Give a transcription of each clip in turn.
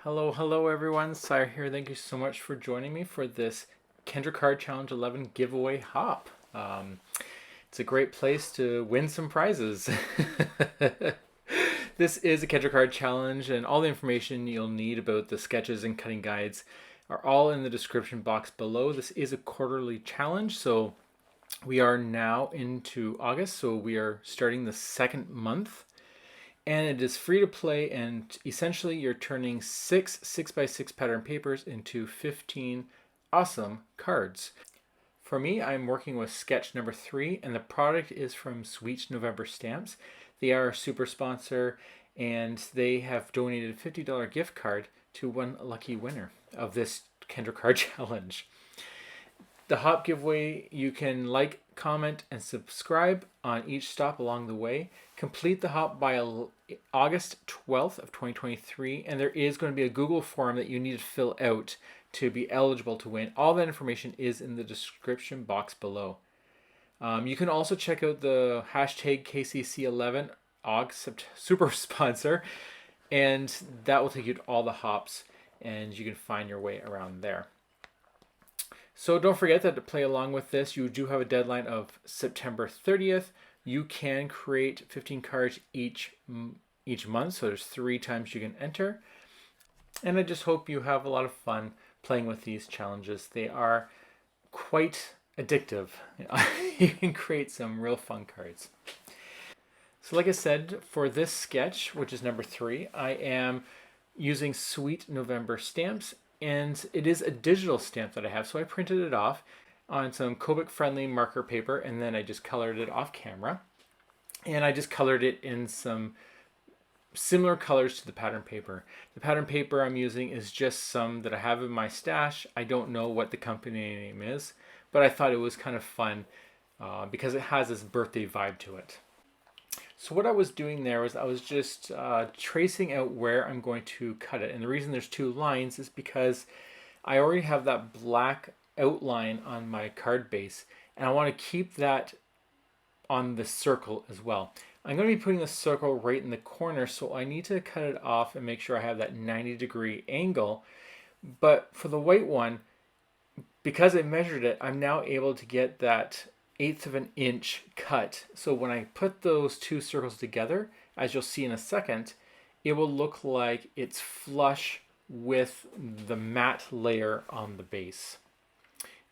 Hello everyone. Sire here. Thank you so much for joining me for this Kendra Card Challenge 11 giveaway hop. It's a great place to win some prizes. This is a Kendra Card Challenge, and all the information you'll need about the sketches and cutting guides are all in the description box below. This is a quarterly challenge, so we are now into August, so we are starting the second month. And it is free to play, and essentially you're turning six 6x6 pattern papers into 15 awesome cards. For me, I'm working with sketch number 3, and the product is from Sweet November Stamps. They are a super sponsor, and they have donated a $50 gift card to one lucky winner of this Kendra Card Challenge. The hop giveaway, you can like, comment, and subscribe on each stop along the way. Complete the hop by August 12th of 2023, and there is going to be a Google form that you need to fill out to be eligible to win. All that information is in the description box below. You can also check out the hashtag KCC11 super sponsor, and that will take you to all the hops, and you can find your way around there. So don't forget that to play along with this, you do have a deadline of September 30th. You can create 15 cards each month, so there's 3 times you can enter. And I just hope you have a lot of fun playing with these challenges. They are quite addictive. You can create some real fun cards. So like I said, for this sketch, which is number 3, I am using Sweet November Stamps. And it is a digital stamp that I have, so I printed it off on some Copic friendly marker paper, and then I just colored it off camera, and I just colored it in some similar colors to the pattern paper. The pattern paper I'm using is just some that I have in my stash. I don't know what the company name is, but I thought it was kind of fun because it has this birthday vibe to it. So what I was doing there was I was just tracing out where I'm going to cut it. And the reason there's 2 lines is because I already have that black outline on my card base, and I want to keep that on the circle as well. I'm going to be putting the circle right in the corner, so I need to cut it off and make sure I have that 90-degree angle. But for the white one, because I measured it, I'm now able to get that 1/8 of an inch cut. So when I put those 2 circles together, as you'll see in a second, it will look like it's flush with the matte layer on the base.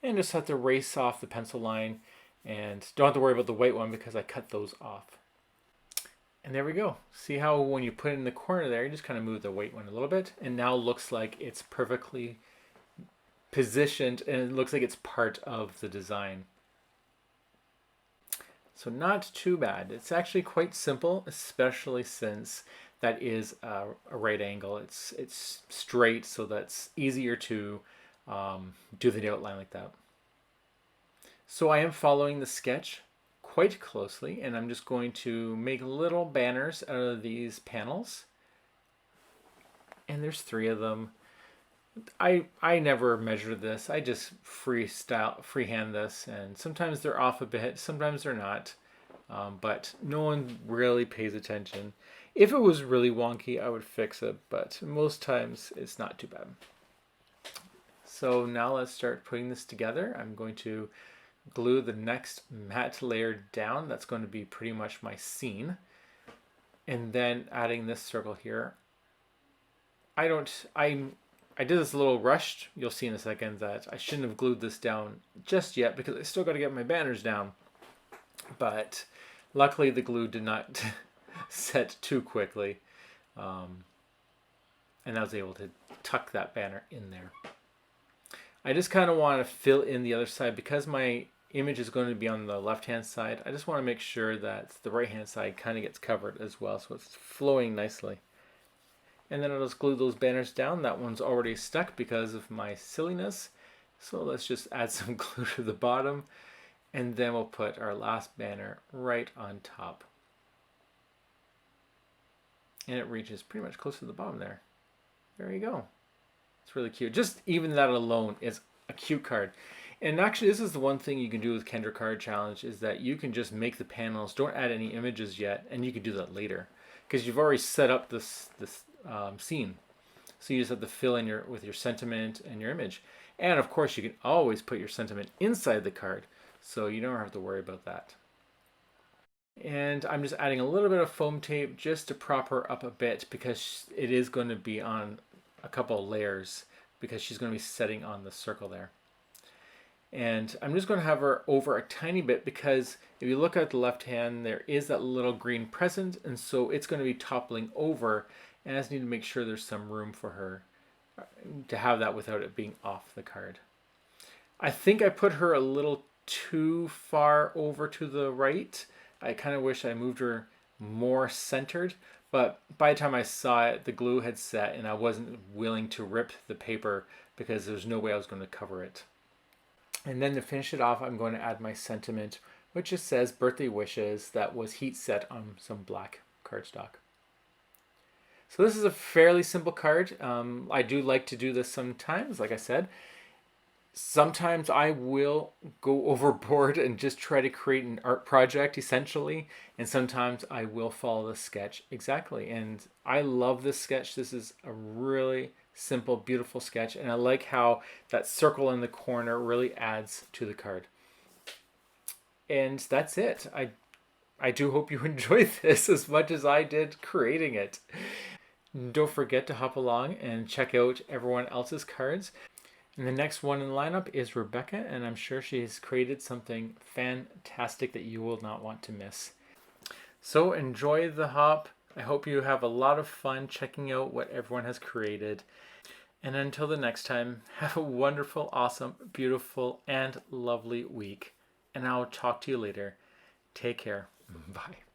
And just have to erase off the pencil line, and don't have to worry about the white one because I cut those off. And there we go. See how when you put it in the corner there, you just kind of move the white one a little bit, and now it looks like it's perfectly positioned, and it looks like it's part of the design. So not too bad. It's actually quite simple, especially since that is a right angle. It's straight, so that's easier to do the outline like that. So I am following the sketch quite closely, and I'm just going to make little banners out of these panels. And there's 3 of them. I never measure this. I just freehand this, and sometimes they're off a bit, sometimes they're not, but no one really pays attention. If it was really wonky, I would fix it, but most times it's not too bad. So now let's start putting this together. I'm going to glue the next matte layer down. That's going to be pretty much my scene, and then adding this circle here. I did this a little rushed. You'll see in a second that I shouldn't have glued this down just yet because I still got to get my banners down. But luckily the glue did not set too quickly. And I was able to tuck that banner in there. I just kind of want to fill in the other side because my image is going to be on the left-hand side. I just want to make sure that the right-hand side kind of gets covered as well, so it's flowing nicely. And then I'll just glue those banners down. That one's already stuck because of my silliness. So let's just add some glue to the bottom. And then we'll put our last banner right on top. And it reaches pretty much close to the bottom there. There you go. It's really cute. Just even that alone is a cute card. And actually, this is the one thing you can do with Kendra Card Challenge is that you can just make the panels. Don't add any images yet, and you can do that later because you've already set up this scene. So you just have to fill in with your sentiment and your image. And of course, you can always put your sentiment inside the card, so you don't have to worry about that. And I'm just adding a little bit of foam tape just to prop her up a bit, because it is going to be on a couple layers, because she's going to be sitting on the circle there. And I'm just going to have her over a tiny bit, because if you look at the left hand, there is that little green present, and so it's going to be toppling over, and I just need to make sure there's some room for her to have that without it being off the card. I think I put her a little too far over to the right. I kind of wish I moved her more centered, but by the time I saw it, the glue had set and I wasn't willing to rip the paper because there's no way I was going to cover it. And then to finish it off, I'm going to add my sentiment, which just says birthday wishes, that was heat set on some black cardstock. So this is a fairly simple card. I do like to do this sometimes, like I said. Sometimes I will go overboard and just try to create an art project, essentially. And sometimes I will follow the sketch exactly. And I love this sketch. This is a really simple, beautiful sketch. And I like how that circle in the corner really adds to the card. And that's it. I do hope you enjoyed this as much as I did creating it. Don't forget to hop along and check out everyone else's cards. And the next one in the lineup is Rebecca, and I'm sure she has created something fantastic that you will not want to miss. So enjoy the hop. I hope you have a lot of fun checking out what everyone has created. And until the next time, have a wonderful, awesome, beautiful, and lovely week. And I'll talk to you later. Take care. Bye.